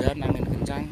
hujan, angin kencang.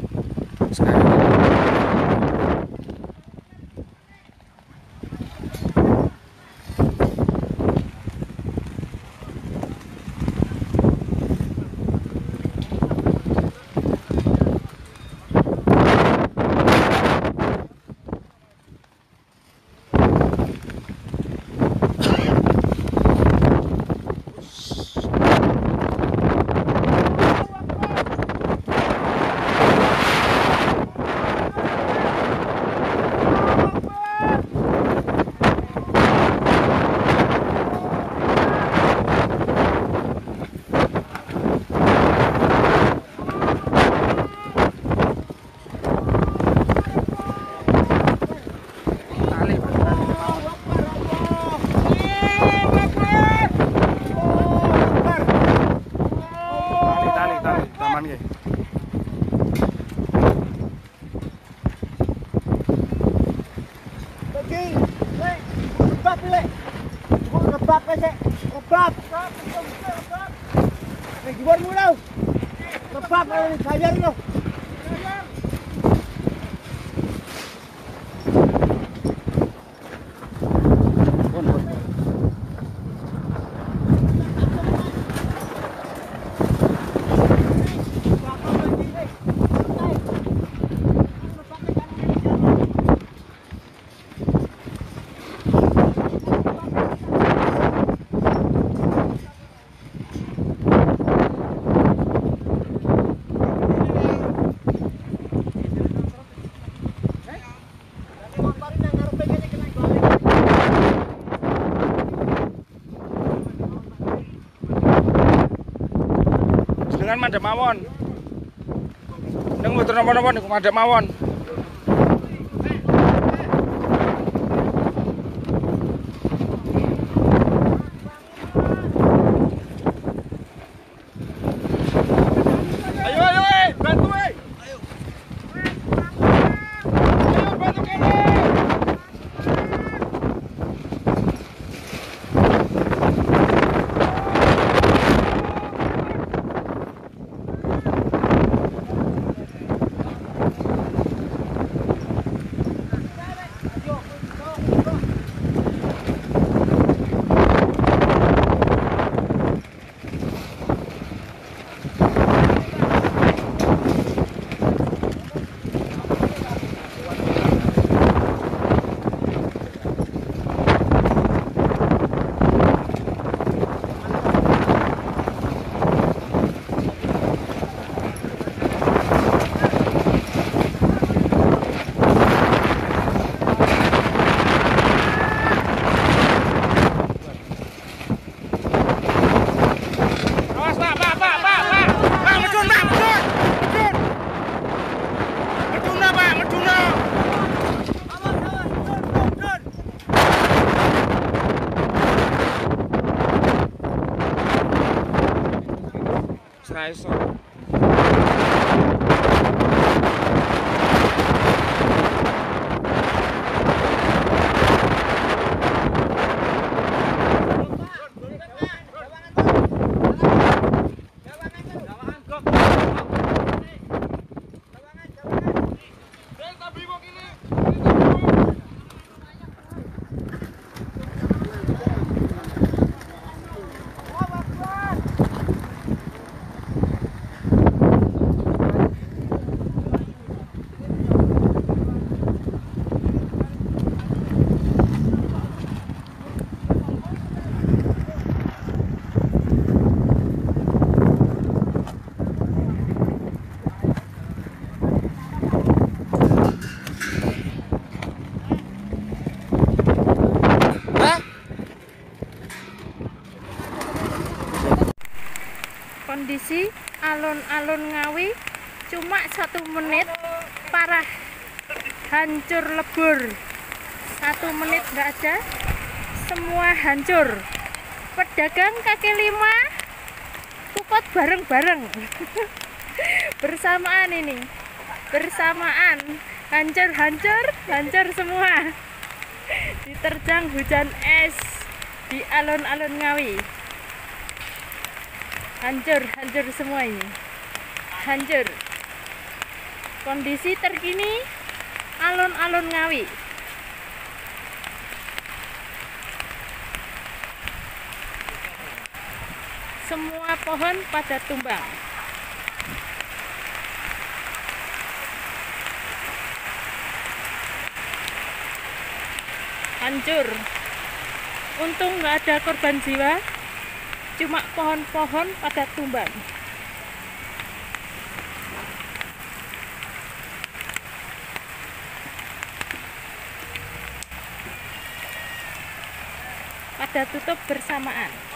Sekarang madhep mawon. Neng muter napa-napa niku madhep mawon. Ayo bantu Ayo. Ayo bantu kene. Iso. Kondisi alun-alun Ngawi cuma 1 menit parah, hancur lebur. 1 menit nggak ada, semua hancur. Pedagang kaki lima tukot bareng-bareng bersamaan ini, bersamaan hancur semua. Diterjang hujan es di alun-alun Ngawi. Hancur semua ini, hancur. Kondisi terkini alun-alun Ngawi. Semua pohon pada tumbang. Hancur. Untung nggak ada korban jiwa, cuma pohon-pohon pada tumbang. Pada tutup bersamaan.